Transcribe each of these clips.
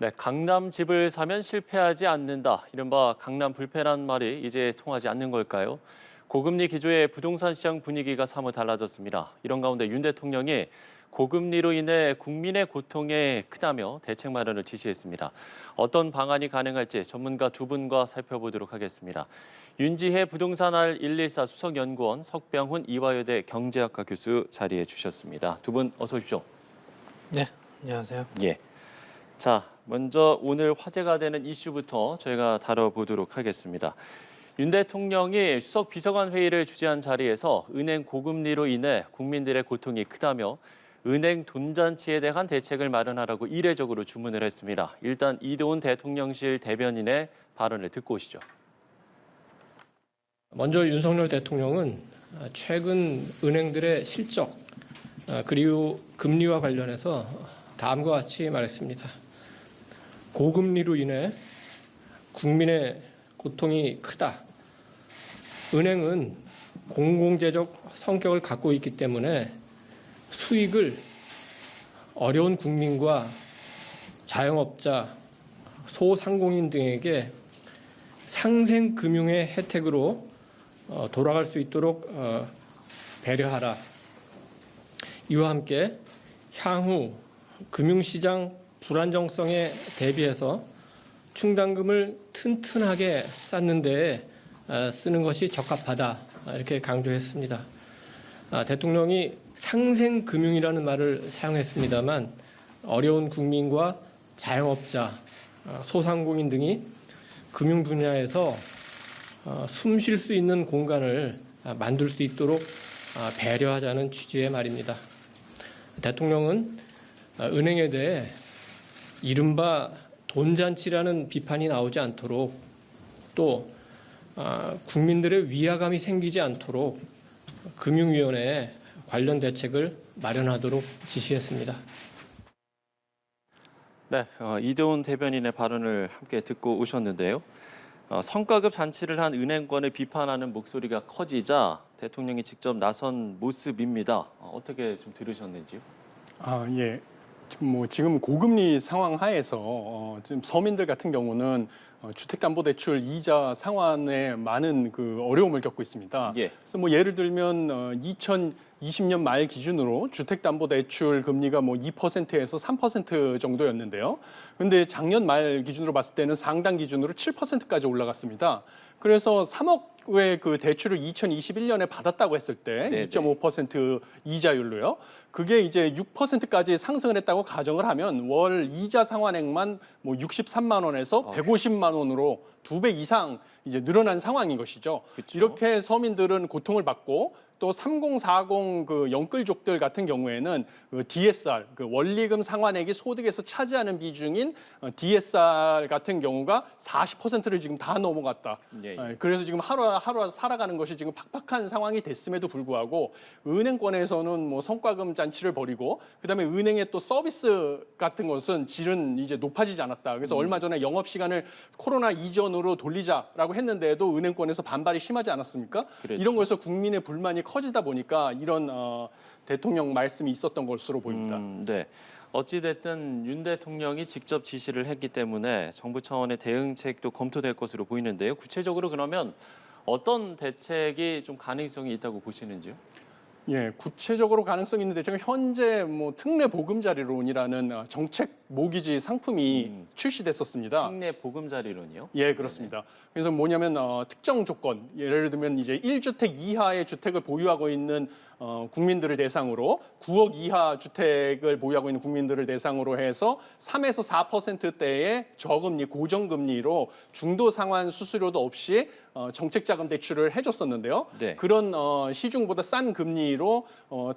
네, 강남 집을 사면 실패하지 않는다. 이른바 강남 불패란 말이 이제 통하지 않는 걸까요? 고금리 기조의 부동산 시장 분위기가 사뭇 달라졌습니다. 이런 가운데 윤 대통령이 고금리로 인해 국민의 고통에 크다며 대책 마련을 지시했습니다. 어떤 방안이 가능할지 전문가 두 분과 살펴보도록 하겠습니다. 윤지혜 부동산알 114 수석연구원, 석병훈 이화여대 경제학과 교수 자리해 주셨습니다. 두 분 어서 오십시오. 네, 안녕하세요. 예. 자, 먼저 오늘 화제가 되는 이슈부터 저희가 다뤄보도록 하겠습니다. 윤 대통령이 수석 비서관 회의를 주재한 자리에서 은행 고금리로 인해 국민들의 고통이 크다며 은행 돈잔치에 대한 대책을 마련하라고 이례적으로 주문을 했습니다. 일단 이도운 대통령실 대변인의 발언을 듣고 오시죠. 먼저 윤석열 대통령은 최근 은행들의 실적 그리고 금리와 관련해서 다음과 같이 말했습니다. 고금리로 인해 국민의 고통이 크다. 은행은 공공재적 성격을 갖고 있기 때문에 수익을 어려운 국민과 자영업자, 소상공인 등에게 상생금융의 혜택으로 돌아갈 수 있도록 배려하라. 이와 함께 향후 금융시장 불안정성에 대비해서 충당금을 튼튼하게 쌓는 데에 쓰는 것이 적합하다. 이렇게 강조했습니다. 대통령이 상생금융이라는 말을 사용했습니다만 어려운 국민과 자영업자, 소상공인 등이 금융 분야에서 숨 쉴 수 있는 공간을 만들 수 있도록 배려하자는 취지의 말입니다. 대통령은 은행에 대해 이른바 돈잔치라는 비판이 나오지 않도록 또 국민들의 위화감이 생기지 않도록 금융위원회에 관련 대책을 마련하도록 지시했습니다. 네, 이도운 대변인의 발언을 함께 듣고 오셨는데요. 성과급 잔치를 한 은행권을 비판하는 목소리가 커지자 대통령이 직접 나선 모습입니다. 어떻게 좀 들으셨는지요? 예. 지금 고금리 상황 하에서 지금 서민들 같은 경우는 주택담보대출 이자 상환에 많은 그 어려움을 겪고 있습니다. 예. 그래서 예를 들면 2020년 말 기준으로 주택담보대출 금리가 2%에서 3% 정도였는데요. 그런데 작년 말 기준으로 봤을 때는 상당 기준으로 7%까지 올라갔습니다. 그래서 3억의 그 대출을 2021년에 받았다고 했을 때 2.5% 이자율로요. 그게 이제 6%까지 상승을 했다고 가정을 하면 월 이자 상환액만 63만 원에서 150만 원으로 2배 이상 이제 늘어난 상황인 것이죠. 그쵸? 이렇게 서민들은 고통을 받고 또 3040 그 영끌족들 같은 경우에는 그 DSR, 그 원리금 상환액이 소득에서 차지하는 비중인 DSR 같은 경우가 40%를 지금 다 넘어갔다. 예. 그래서 지금 하루하루 살아가는 것이 지금 팍팍한 상황이 됐음에도 불구하고 은행권에서는 성과금 잔치를 벌이고 그다음에 은행의 또 서비스 같은 것은 질은 이제 높아지지 않았다. 그래서 얼마 전에 영업 시간을 코로나 이전으로 돌리자라고 했는데도 은행권에서 반발이 심하지 않았습니까? 그랬죠. 이런 거에서 국민의 불만이 커지다 보니까 이런 대통령 말씀이 있었던 것으로 보입니다. 네. 어찌됐든 윤 대통령이 직접 지시를 했기 때문에 정부 차원의 대응책도 검토될 것으로 보이는데요. 구체적으로 그러면 어떤 대책이 좀 가능성이 있다고 보시는지요? 예, 구체적으로 가능성이 있는데 지금 현재 특례 보금자리론이라는 정책 모기지 상품이 출시됐었습니다. 특례 보금자리론이요? 예, 그렇습니다. 그래서 뭐냐면 특정 조건, 예를 들면 이제 1주택 이하의 주택을 보유하고 있는 국민들을 대상으로 9억 이하 주택을 보유하고 있는 국민들을 대상으로 해서 3에서 4%대의 저금리, 고정금리로 중도 상환 수수료도 없이 정책자금 대출을 해줬었는데요. 네. 그런 시중보다 싼 금리로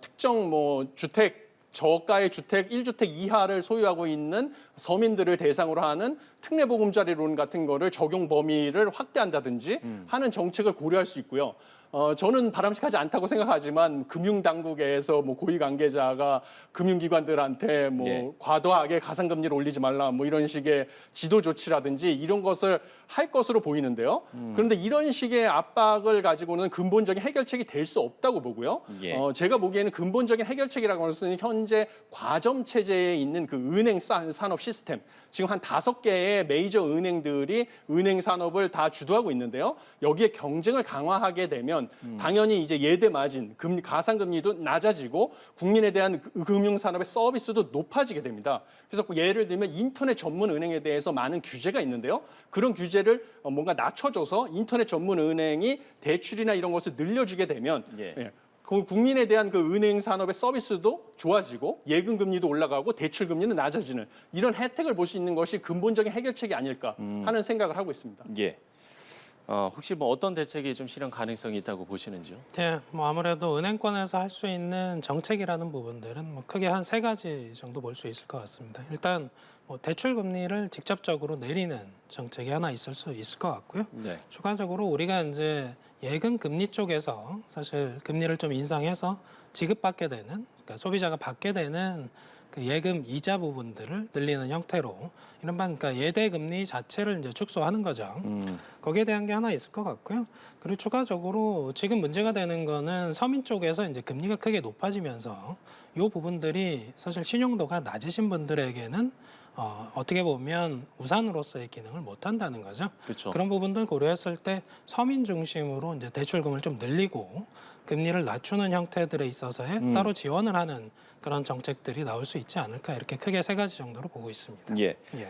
특정 주택 저가의 주택 1주택 이하를 소유하고 있는 서민들을 대상으로 하는 특례보금자리론 같은 거를 적용 범위를 확대한다든지 하는 정책을 고려할 수 있고요. 저는 바람직하지 않다고 생각하지만 금융당국에서 뭐 고위 관계자가 금융기관들한테 뭐 예. 과도하게 가상금리를 올리지 말라 뭐 이런 식의 지도 조치라든지 이런 것을 할 것으로 보이는데요. 그런데 이런 식의 압박을 가지고는 근본적인 해결책이 될 수 없다고 보고요. 예. 제가 보기에는 근본적인 해결책이라고 하는 것은 현재 과점 체제에 있는 그 은행 산업 시스템, 지금 한 5개의 메이저 은행들이 은행 산업을 다 주도하고 있는데요. 여기에 경쟁을 강화하게 되면 당연히 이제 예대 마진, 가상금리도 낮아지고 국민에 대한 금융 산업의 서비스도 높아지게 됩니다. 그래서 예를 들면 인터넷 전문 은행에 대해서 많은 규제가 있는데요. 그런 규제를 뭔가 낮춰줘서 인터넷 전문 은행이 대출이나 이런 것을 늘려주게 되면 예. 국민에 대한 그 은행 산업의 서비스도 좋아지고 예금 금리도 올라가고 대출 금리는 낮아지는 이런 혜택을 볼 수 있는 것이 근본적인 해결책이 아닐까 하는 생각을 하고 있습니다. 예. 혹시 뭐 어떤 대책이 좀 실현 가능성이 있다고 보시는지요? 네, 뭐 아무래도 은행권에서 할 수 있는 정책이라는 부분들은 뭐 크게 한 3가지 정도 볼 수 있을 것 같습니다. 일단 뭐 대출 금리를 직접적으로 내리는 정책이 하나 있을 수 있을 것 같고요. 네. 추가적으로 우리가 이제 예금 금리 쪽에서 사실 금리를 좀 인상해서 지급받게 되는, 그러니까 소비자가 받게 되는 그 예금 이자 부분들을 늘리는 형태로 이른바 그러니까 예대 금리 자체를 이제 축소하는 거죠. 거기에 대한 게 하나 있을 것 같고요. 그리고 추가적으로 지금 문제가 되는 거는 서민 쪽에서 이제 금리가 크게 높아지면서 이 부분들이 사실 신용도가 낮으신 분들에게는 어떻게 보면 우산으로서의 기능을 못 한다는 거죠. 그렇죠. 그런 부분들 고려했을 때 서민 중심으로 이제 대출금을 좀 늘리고 금리를 낮추는 형태들에 있어서의 따로 지원을 하는 그런 정책들이 나올 수 있지 않을까, 이렇게 크게 3가지 정도로 보고 있습니다. 예. 예.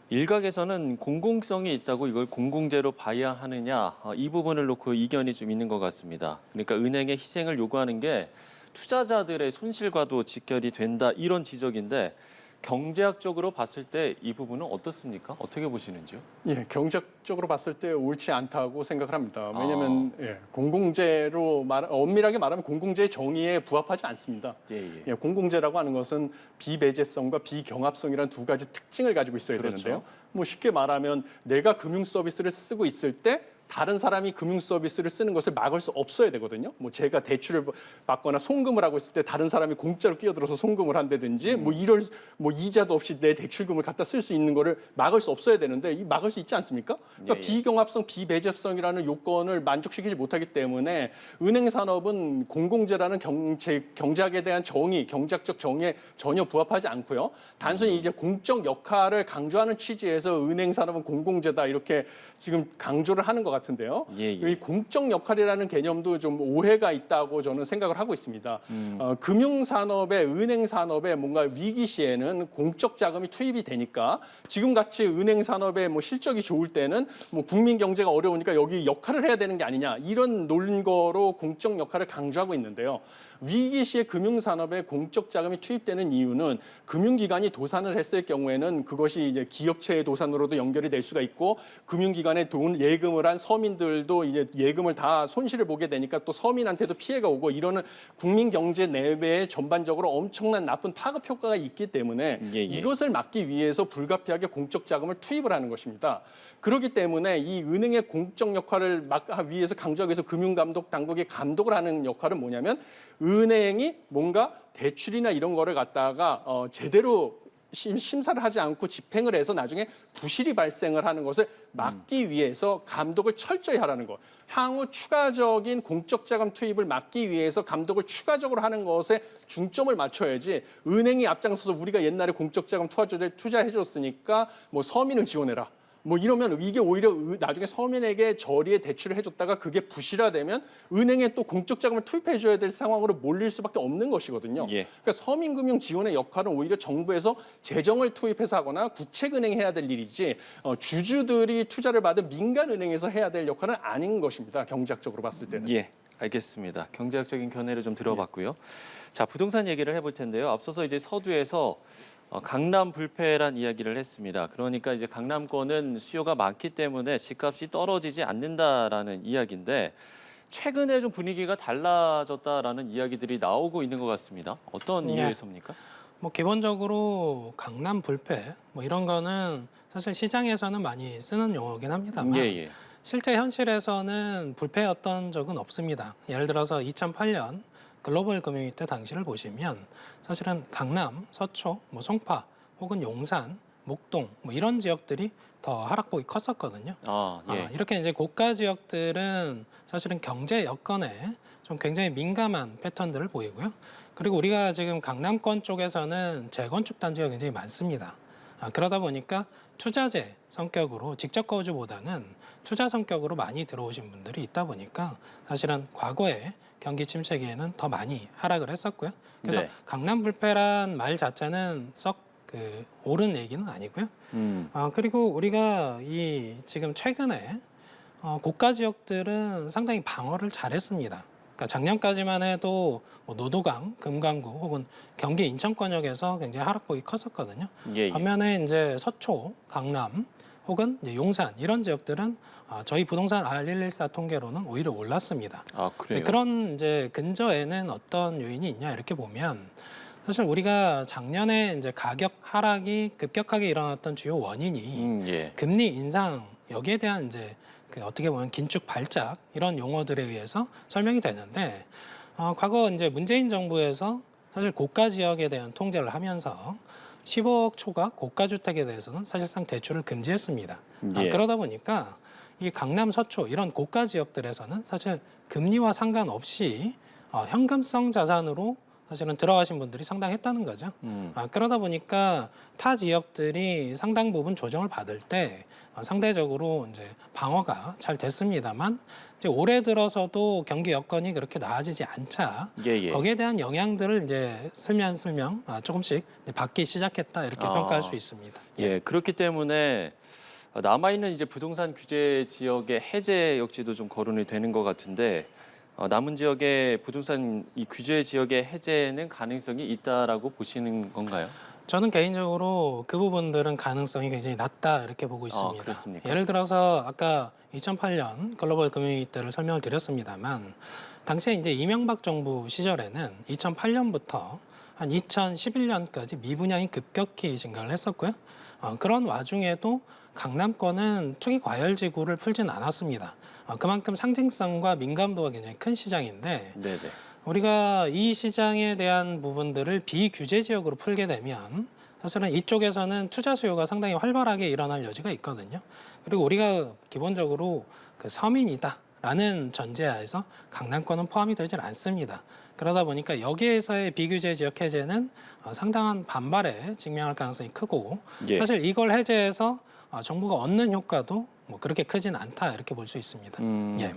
일각에서는 공공성이 있다고 이걸 공공재로 봐야 하느냐, 이 부분을 놓고 이견이 좀 있는 것 같습니다. 그러니까 은행의 희생을 요구하는 게 투자자들의 손실과도 직결이 된다, 이런 지적인데 경제학적으로 봤을 때 이 부분은 어떻습니까? 어떻게 보시는지요? 예, 경제적으로 봤을 때 옳지 않다고 생각을 합니다. 왜냐하면 공공재로 엄밀하게 말하면 공공재의 정의에 부합하지 않습니다. 예. 공공재라고 하는 것은 비배제성과 비경합성이라는 2가지 특징을 가지고 있어야 그렇죠. 되는데요. 뭐 쉽게 말하면 내가 금융 서비스를 쓰고 있을 때 다른 사람이 금융 서비스를 쓰는 것을 막을 수 없어야 되거든요. 뭐 제가 대출을 받거나 송금을 하고 있을 때 다른 사람이 공짜로 끼어들어서 송금을 한다든지 뭐 이럴 뭐 이자도 없이 내 대출금을 갖다 쓸 수 있는 거를 막을 수 없어야 되는데 막을 수 있지 않습니까? 그러니까 예. 비경합성, 비배제성이라는 요건을 만족시키지 못하기 때문에 은행 산업은 공공재라는 경제학에 대한 정의, 경제학적 정의에 전혀 부합하지 않고요. 단순히 이제 공적 역할을 강조하는 취지에서 은행 산업은 공공재다 이렇게 지금 강조를 하는 것 같은데요. 예. 이 공적 역할이라는 개념도 좀 오해가 있다고 저는 생각을 하고 있습니다. 금융 산업에, 은행 산업에 뭔가 위기 시에는 공적 자금이 투입이 되니까 지금 같이 은행 산업의 뭐 실적이 좋을 때는 뭐 국민 경제가 어려우니까 여기 역할을 해야 되는 게 아니냐, 이런 논거로 공적 역할을 강조하고 있는데요. 위기 시에 금융 산업에 공적 자금이 투입되는 이유는 금융기관이 도산을 했을 경우에는 그것이 이제 기업체의 도산으로도 연결이 될 수가 있고 금융기관에 예금을 한 서민들도 이제 예금을 다 손실을 보게 되니까 또 서민한테도 피해가 오고 이러는 국민 경제 내외에 전반적으로 엄청난 나쁜 파급 효과가 있기 때문에 이것을 막기 위해서 불가피하게 공적 자금을 투입을 하는 것입니다. 그렇기 때문에 이 은행의 공적 역할을 막기 위해서 강조하기 위해서 금융감독 당국이 감독을 하는 역할은 뭐냐면 은행이 뭔가 대출이나 이런 거를 갖다가 제대로 심사를 하지 않고 집행을 해서 나중에 부실이 발생을 하는 것을 막기 위해서 감독을 철저히 하라는 것. 향후 추가적인 공적 자금 투입을 막기 위해서 감독을 추가적으로 하는 것에 중점을 맞춰야지 은행이 앞장서서 우리가 옛날에 공적 자금 투자해 줬으니까 뭐 서민을 지원해라. 뭐 이러면 이게 오히려 나중에 서민에게 저리에 대출을 해줬다가 그게 부실화되면 은행에 또 공적 자금을 투입해줘야 될 상황으로 몰릴 수밖에 없는 것이거든요. 그러니까 서민금융 지원의 역할은 오히려 정부에서 재정을 투입해서 하거나 국책은행이 해야 될 일이지 주주들이 투자를 받은 민간은행에서 해야 될 역할은 아닌 것입니다. 경제학적으로 봤을 때는. 예, 알겠습니다. 경제학적인 견해를 좀 들어봤고요. 자, 부동산 얘기를 해볼 텐데요. 앞서서 이제 서두에서 강남 불패란 이야기를 했습니다. 그러니까 이제 강남권은 수요가 많기 때문에 집값이 떨어지지 않는다라는 이야기인데 최근에 좀 분위기가 달라졌다라는 이야기들이 나오고 있는 것 같습니다. 어떤 이유에서입니까? 뭐 기본적으로 강남 불패 뭐 이런 거는 사실 시장에서는 많이 쓰는 용어긴 합니다만 실제 현실에서는 불패였던 적은 없습니다. 예를 들어서 2008년 글로벌 금융위 때 당시를 보시면 사실은 강남, 서초, 뭐 송파 혹은 용산, 목동 뭐 이런 지역들이 더 하락폭이 컸었거든요. 이렇게 이제 고가 지역들은 사실은 경제 여건에 좀 굉장히 민감한 패턴들을 보이고요. 그리고 우리가 지금 강남권 쪽에서는 재건축 단지가 굉장히 많습니다. 그러다 보니까 투자재 성격으로 직접 거주보다는 투자 성격으로 많이 들어오신 분들이 있다 보니까 사실은 과거에 경기 침체기에는 더 많이 하락을 했었고요. 그래서 네. 강남 불패란 말 자체는 썩 옳은 얘기는 아니고요. 그리고 우리가 이 지금 최근에 고가 지역들은 상당히 방어를 잘했습니다. 그러니까 작년까지만 해도 뭐 노도강, 금강구 혹은 경기 인천권역에서 굉장히 하락폭이 컸었거든요. 예. 반면에 이제 서초, 강남 혹은 이제 용산 이런 지역들은 저희 부동산 R114 통계로는 오히려 올랐습니다. 그래요? 그런 이제 근저에는 어떤 요인이 있냐 이렇게 보면 사실 우리가 작년에 이제 가격 하락이 급격하게 일어났던 주요 원인이 예. 금리 인상 여기에 대한 이제 어떻게 보면 긴축 발작 이런 용어들에 의해서 설명이 되는데 과거 이제 문재인 정부에서 사실 고가 지역에 대한 통제를 하면서 15억 초과 고가 주택에 대해서는 사실상 대출을 금지했습니다. 예. 그러다 보니까 이 강남 서초 이런 고가 지역들에서는 사실 금리와 상관없이 현금성 자산으로 사실은 들어가신 분들이 상당했다는 거죠. 그러다 보니까 타 지역들이 상당 부분 조정을 받을 때 상대적으로 이제 방어가 잘 됐습니다만 이제 올해 들어서도 경기 여건이 그렇게 나아지지 않자 예. 거기에 대한 영향들을 이제 슬며슬명 조금씩 이제 받기 시작했다 이렇게 평가할 수 있습니다. 예, 그렇기 때문에 남아있는 이제 부동산 규제 지역의 해제 역시도 좀 거론이 되는 것 같은데 남은 지역의 부동산 이 규제 지역의 해제는 가능성이 있다라고 보시는 건가요? 저는 개인적으로 그 부분들은 가능성이 굉장히 낮다 이렇게 보고 있습니다. 그렇습니까? 예를 들어서 아까 2008년 글로벌 금융위기 때를 설명을 드렸습니다만 당시에 이제 이명박 정부 시절에는 2008년부터 한 2011년까지 미분양이 급격히 증가를 했었고요. 그런 와중에도 강남권은 투기 과열지구를 풀진 않았습니다. 그만큼 상징성과 민감도가 굉장히 큰 시장인데 네네. 우리가 이 시장에 대한 부분들을 비규제 지역으로 풀게 되면 사실은 이쪽에서는 투자 수요가 상당히 활발하게 일어날 여지가 있거든요. 그리고 우리가 기본적으로 서민이다라는 전제하에서 강남권은 포함이 되질 않습니다. 그러다 보니까 여기에서의 비규제 지역 해제는 상당한 반발에 직면할 가능성이 크고 예. 사실 이걸 해제해서 정부가 얻는 효과도 뭐 그렇게 크진 않다 이렇게 볼 수 있습니다. 예.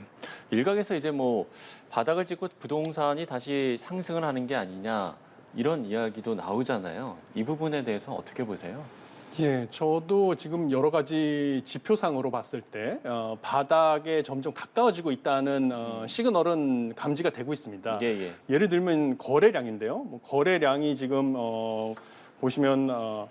일각에서 이제 뭐 바닥을 찍고 부동산이 다시 상승을 하는 게 아니냐 이런 이야기도 나오잖아요. 이 부분에 대해서 어떻게 보세요? 예, 저도 지금 여러 가지 지표상으로 봤을 때 바닥에 점점 가까워지고 있다는 시그널은 감지가 되고 있습니다. 예. 예를 들면 거래량인데요. 뭐 거래량이 지금 보시면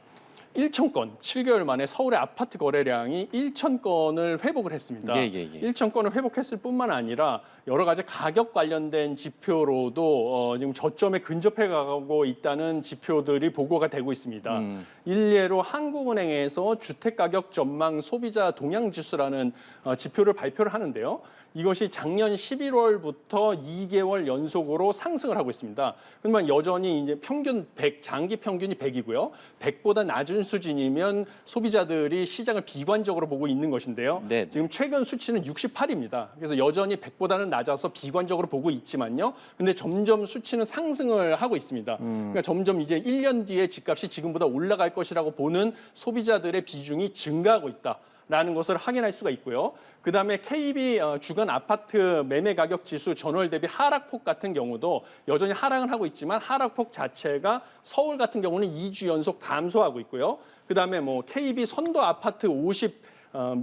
1,000건, 7개월 만에 서울의 아파트 거래량이 1,000건을 회복을 했습니다. 예. 1,000건을 회복했을 뿐만 아니라 여러 가지 가격 관련된 지표로도 지금 저점에 근접해 가고 있다는 지표들이 보고가 되고 있습니다. 일례로 한국은행에서 주택가격 전망 소비자 동향지수라는 지표를 발표를 하는데요. 이것이 작년 11월부터 2개월 연속으로 상승을 하고 있습니다. 그러면 여전히 이제 평균 100, 장기 평균이 100이고요. 100보다 낮은 수준이면 소비자들이 시장을 비관적으로 보고 있는 것인데요. 네. 지금 최근 수치는 68입니다. 그래서 여전히 100보다는 낮아서 비관적으로 보고 있지만요. 근데 점점 수치는 상승을 하고 있습니다. 그러니까 점점 이제 1년 뒤에 집값이 지금보다 올라갈 것이라고 보는 소비자들의 비중이 증가하고 있다. 라는 것을 확인할 수가 있고요. 그다음에 KB 주간 아파트 매매 가격 지수 전월 대비 하락폭 같은 경우도 여전히 하락은 하고 있지만 하락폭 자체가 서울 같은 경우는 2주 연속 감소하고 있고요. 그다음에 뭐 KB 선도 아파트 50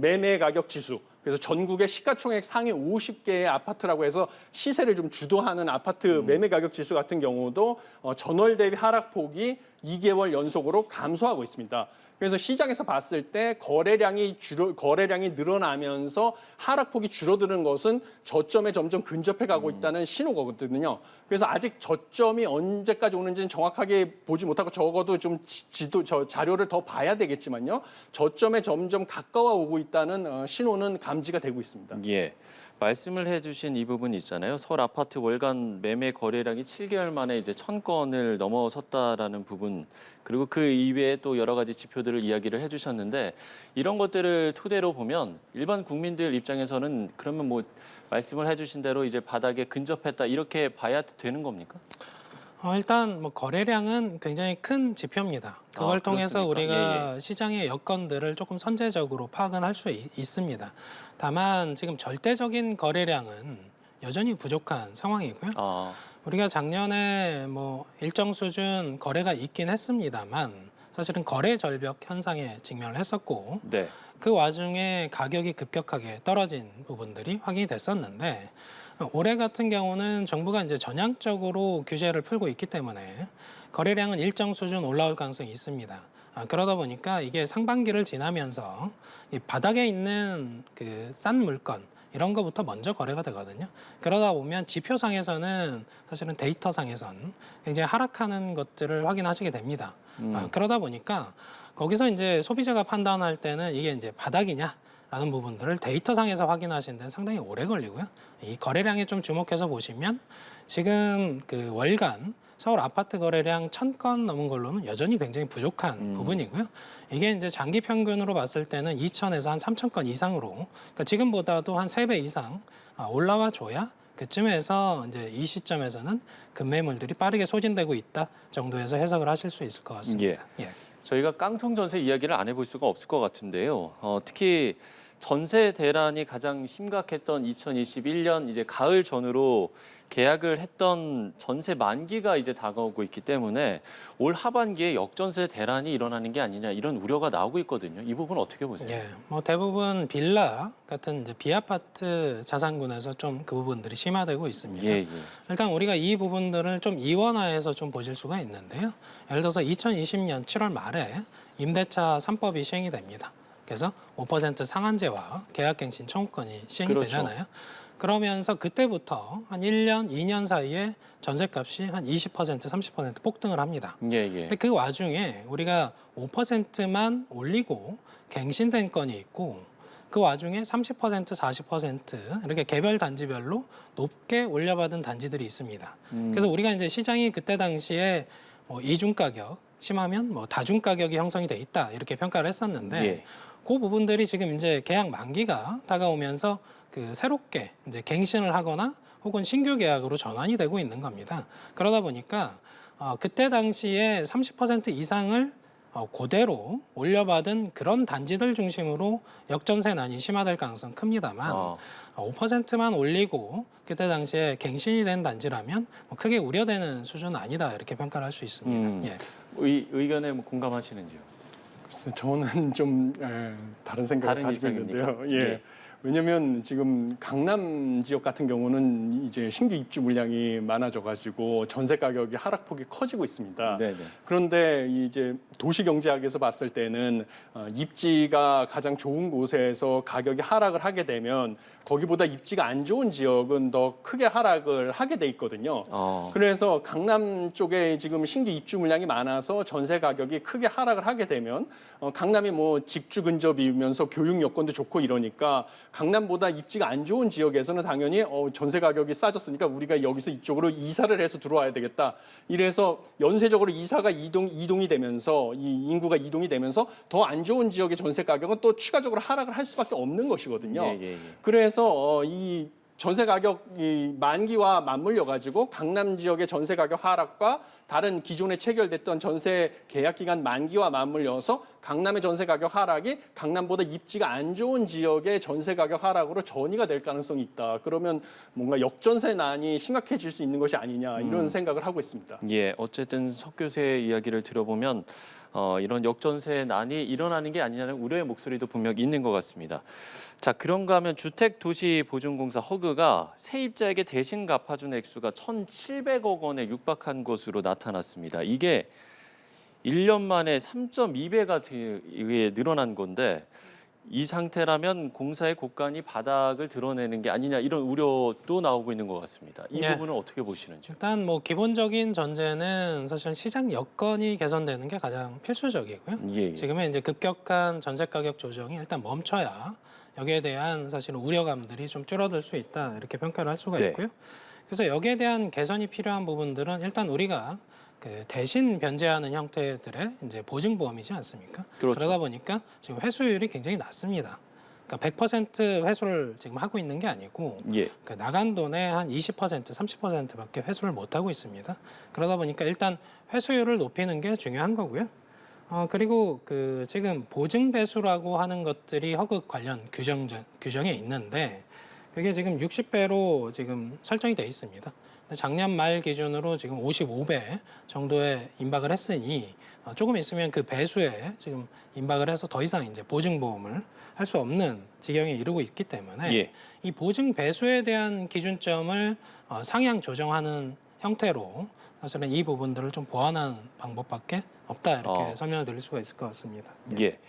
매매 가격 지수 그래서 전국의 시가총액 상위 50개의 아파트라고 해서 시세를 좀 주도하는 아파트 매매 가격 지수 같은 경우도 전월 대비 하락폭이 2개월 연속으로 감소하고 있습니다. 그래서 시장에서 봤을 때 거래량이 늘어나면서 하락폭이 줄어드는 것은 저점에 점점 근접해 가고 있다는 신호거든요. 그래서 아직 저점이 언제까지 오는지는 정확하게 보지 못하고 적어도 좀 자료를 더 봐야 되겠지만요. 저점에 점점 가까워 오고 있다는 신호는 감지가 되고 있습니다. 예. 말씀을 해주신 이 부분 있잖아요. 서울 아파트 월간 매매 거래량이 7개월 만에 이제 1,000건을 넘어섰다라는 부분, 그리고 그 이외에 또 여러 가지 지표들을 이야기를 해주셨는데 이런 것들을 토대로 보면 일반 국민들 입장에서는 그러면 뭐 말씀을 해주신 대로 이제 바닥에 근접했다 이렇게 봐야 되는 겁니까? 일단 뭐 거래량은 굉장히 큰 지표입니다. 그걸 통해서 그렇습니까? 우리가 시장의 여건들을 조금 선제적으로 파악은 할 수 있습니다. 다만 지금 절대적인 거래량은 여전히 부족한 상황이고요. 우리가 작년에 뭐 일정 수준 거래가 있긴 했습니다만 사실은 거래 절벽 현상에 직면을 했었고 네. 그 와중에 가격이 급격하게 떨어진 부분들이 확인이 됐었는데 올해 같은 경우는 정부가 이제 전향적으로 규제를 풀고 있기 때문에 거래량은 일정 수준 올라올 가능성이 있습니다. 그러다 보니까 이게 상반기를 지나면서 이 바닥에 있는 그 싼 물건 이런 거부터 먼저 거래가 되거든요. 그러다 보면 지표상에서는 사실은 데이터상에선 굉장히 하락하는 것들을 확인하시게 됩니다. 그러다 보니까 거기서 이제 소비자가 판단할 때는 이게 이제 바닥이냐 라는 부분들을 데이터상에서 확인하시는 데는 상당히 오래 걸리고요. 이 거래량에 좀 주목해서 보시면 지금 그 월간 서울 아파트 거래량 1,000건 넘은 걸로는 여전히 굉장히 부족한 부분이고요. 이게 이제 장기 평균으로 봤을 때는 2,000에서 한 3,000건 이상으로, 그러니까 지금보다도 한 3배 이상 올라와 줘야 그쯤에서 이제 이 시점에서는 급매물들이 빠르게 소진되고 있다 정도에서 해석을 하실 수 있을 것 같습니다. 예. 저희가 깡통 전세 이야기를 안 해볼 수가 없을 것 같은데요. 특히 전세 대란이 가장 심각했던 2021년 이제 가을 전후로 계약을 했던 전세 만기가 이제 다가오고 있기 때문에 올 하반기에 역전세 대란이 일어나는 게 아니냐 이런 우려가 나오고 있거든요. 이 부분 어떻게 보세요? 예, 뭐 대부분 빌라 같은 이제 비아파트 자산군에서 좀 그 부분들이 심화되고 있습니다. 예. 일단 우리가 이 부분들을 좀 이원화해서 좀 보실 수가 있는데요. 예를 들어서 2020년 7월 말에 임대차 3법이 시행이 됩니다. 그래서 5% 상한제와 계약갱신 청구권이 시행이 그렇죠. 되잖아요. 그러면서 그때부터 한 1년, 2년 사이에 전셋값이 한 20%, 30% 폭등을 합니다. 예. 근데 그 와중에 우리가 5%만 올리고 갱신된 건이 있고 그 와중에 30%, 40% 이렇게 개별 단지별로 높게 올려받은 단지들이 있습니다. 그래서 우리가 이제 시장이 그때 당시에 뭐 이중 가격, 심하면 뭐 다중 가격이 형성이 돼 있다 이렇게 평가를 했었는데 예. 그 부분들이 지금 이제 계약 만기가 다가오면서 그 새롭게 이제 갱신을 하거나 혹은 신규 계약으로 전환이 되고 있는 겁니다. 그러다 보니까 그때 당시에 30% 이상을 그대로 올려받은 그런 단지들 중심으로 역전세난이 심화될 가능성은 큽니다만 5%만 올리고 그때 당시에 갱신이 된 단지라면 뭐 크게 우려되는 수준은 아니다 이렇게 평가를 할 수 있습니다. 예. 의견에 뭐 공감하시는지요? 글쎄, 저는 좀 다른 생각을 다른 가지고 입장입니까? 있는데요. 예. 예. 왜냐하면 지금 강남 지역 같은 경우는 이제 신규 입주 물량이 많아져가지고 전세 가격이 하락폭이 커지고 있습니다. 네네. 그런데 이제 도시경제학에서 봤을 때는 입지가 가장 좋은 곳에서 가격이 하락을 하게 되면 거기보다 입지가 안 좋은 지역은 더 크게 하락을 하게 돼 있거든요. 그래서 강남 쪽에 지금 신규 입주 물량이 많아서 전세 가격이 크게 하락을 하게 되면 강남이 뭐 직주 근접이면서 교육 여건도 좋고 이러니까 강남보다 입지가 안 좋은 지역에서는 당연히 전세 가격이 싸졌으니까 우리가 여기서 이쪽으로 이사를 해서 들어와야 되겠다. 이래서 연쇄적으로 이사가 이동이 되면서 이 인구가 이동이 되면서 더 안 좋은 지역의 전세 가격은 또 추가적으로 하락을 할 수밖에 없는 것이거든요. 그래서 이 전세 가격이 만기와 맞물려 가지고 강남 지역의 전세 가격 하락과 다른 기존에 체결됐던 전세 계약 기간 만기와 맞물려서 강남의 전세 가격 하락이 강남보다 입지가 안 좋은 지역의 전세 가격 하락으로 전이가 될 가능성이 있다. 그러면 뭔가 역전세난이 심각해질 수 있는 것이 아니냐 이런 생각을 하고 있습니다. 예, 어쨌든 석 교수의 이야기를 들어보면 이런 역전세난이 일어나는 게 아니냐는 우려의 목소리도 분명히 있는 것 같습니다. 자, 그런가 하면 주택도시보증공사 허그가 세입자에게 대신 갚아준 액수가 1,700억 원에 육박한 것으로 나타났습니다. 이게 1년 만에 3.2배가 늘어난 건데 이 상태라면 공사의 곡간이 바닥을 드러내는 게 아니냐 이런 우려도 나오고 있는 것 같습니다. 이 네. 부분은 어떻게 보시는지요? 일단 뭐 기본적인 전제는 사실 시장 여건이 개선되는 게 가장 필수적이고요. 예. 지금은 이제 급격한 전세 가격 조정이 일단 멈춰야 여기에 대한 사실 우려감들이 좀 줄어들 수 있다 이렇게 평가를 할 수가 네. 있고요. 그래서 여기에 대한 개선이 필요한 부분들은 일단 우리가 그 대신 변제하는 형태들의 이제 보증보험이지 않습니까? 그렇죠. 그러다 보니까 지금 회수율이 굉장히 낮습니다. 그러니까 100% 회수를 지금 하고 있는 게 아니고 예. 그 나간 돈의 한 20%, 30%밖에 회수를 못 하고 있습니다. 그러다 보니까 일단 회수율을 높이는 게 중요한 거고요. 그리고 그 지금 보증 배수라고 하는 것들이 허급 관련 규정에 있는데 그게 지금 60배로 지금 설정이 돼 있습니다. 작년 말 기준으로 지금 55배 정도에 임박을 했으니 조금 있으면 그 배수에 지금 임박을 해서 더 이상 이제 보증보험을 할 수 없는 지경에 이르고 있기 때문에 예. 이 보증 배수에 대한 기준점을 상향 조정하는 형태로 사실은 이 부분들을 좀 보완하는 방법밖에 없다 이렇게 설명을 드릴 수가 있을 것 같습니다. 예.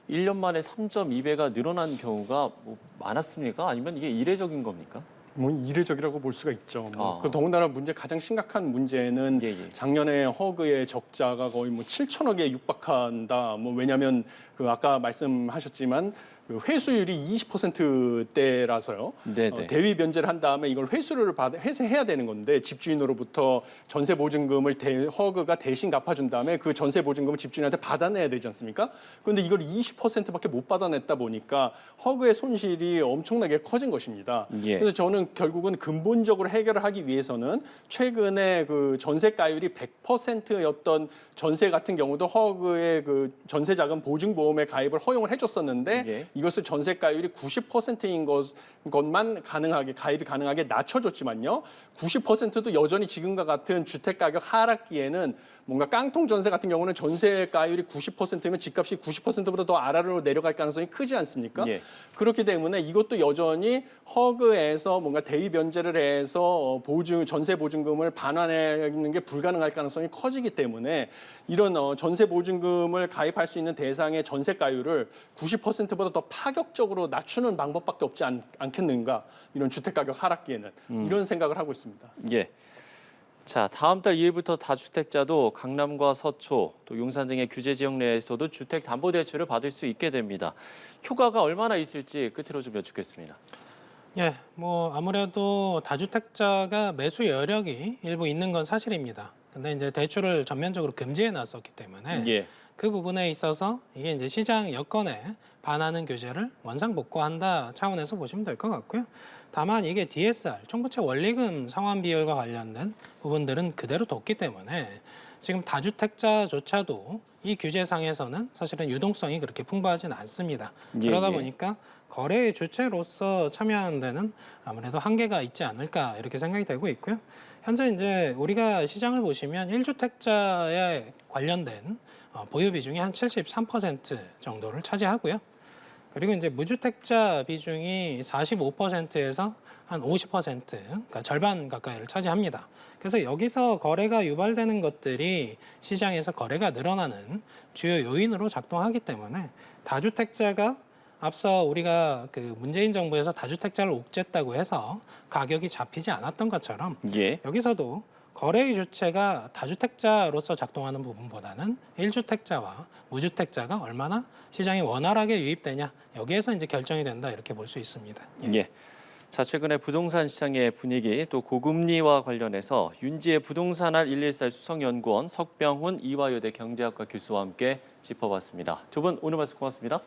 1년 만에 3.2배가 늘어난 경우가 뭐 많았습니까? 아니면 이게 이례적인 겁니까? 뭐 이례적이라고 볼 수가 있죠. 아. 그 더군다나 가장 심각한 문제는 예, 예. 작년에 허그의 적자가 거의 뭐 7천억에 육박한다. 뭐 왜냐하면 그 아까 말씀하셨지만 그 회수율이 20%대라서요. 네네. 대위 변제를 한 다음에 이걸 회수해야 되는 건데 집주인으로부터 전세 보증금을 허그가 대신 갚아준 다음에 그 전세 보증금을 집주인한테 받아내야 되지 않습니까? 그런데 이걸 20%밖에 못 받아냈다 보니까 허그의 손실이 엄청나게 커진 것입니다. 예. 그래서 저는 결국은 근본적으로 해결을 하기 위해서는 최근에 그 전세가율이 100%였던 전세 같은 경우도 허그의 그 전세자금 보증보험에 가입을 허용을 해줬었는데 예. 이것을 전세가율이 90%인 것만 가입이 가능하게 낮춰줬지만요. 90%도 여전히 지금과 같은 주택가격 하락기에는 뭔가 깡통 전세 같은 경우는 전세가율이 90%면 집값이 90%보다 더 아래로 내려갈 가능성이 크지 않습니까? 예. 그렇기 때문에 이것도 여전히 허그에서 뭔가 대위 변제를 해서 전세 보증금을 반환하는 게 불가능할 가능성이 커지기 때문에 이런 전세 보증금을 가입할 수 있는 대상의 전세가율을 90%보다 더 파격적으로 낮추는 방법밖에 없지 않겠는가? 이런 주택가격 하락기에는 이런 생각을 하고 있습니다. 예. 자, 다음 달 2일부터 다주택자도 강남과 서초, 또 용산 등의 규제 지역 내에서도 주택담보대출을 받을 수 있게 됩니다. 효과가 얼마나 있을지 끝으로 좀 여쭙겠습니다. 예, 뭐 아무래도 다주택자가 매수 여력이 일부 있는 건 사실입니다. 근데 이제 대출을 전면적으로 금지해 놨었기 때문에 예. 그 부분에 있어서 이게 이제 시장 여건에 반하는 규제를 원상복구한다 차원에서 보시면 될 것 같고요. 다만 이게 DSR, 총부채 원리금 상환 비율과 관련된 부분들은 그대로 뒀기 때문에 지금 다주택자조차도 이 규제상에서는 사실은 유동성이 그렇게 풍부하진 않습니다. 예, 그러다 예. 보니까 거래의 주체로서 참여하는 데는 아무래도 한계가 있지 않을까 이렇게 생각이 되고 있고요. 현재 이제 우리가 시장을 보시면 1주택자에 관련된 보유 비중이 한 73% 정도를 차지하고요. 그리고 이제 무주택자 비중이 45%에서 한 50%, 그러니까 절반 가까이를 차지합니다. 그래서 여기서 거래가 유발되는 것들이 시장에서 거래가 늘어나는 주요 요인으로 작동하기 때문에 다주택자가 앞서 우리가 그 문재인 정부에서 다주택자를 옥죄했다고 해서 가격이 잡히지 않았던 것처럼 예. 여기서도 거래의 주체가 다주택자로서 작동하는 부분보다는 1주택자와 무주택자가 얼마나 시장에 원활하게 유입되냐 여기에서 이제 결정이 된다 이렇게 볼 수 있습니다. 예. 자, 최근에 부동산 시장의 분위기 또 고금리와 관련해서 윤지혜 부동산알 114 수석연구원 석병훈 이화여대 경제학과 교수와 함께 짚어봤습니다. 두 분 오늘 말씀 고맙습니다.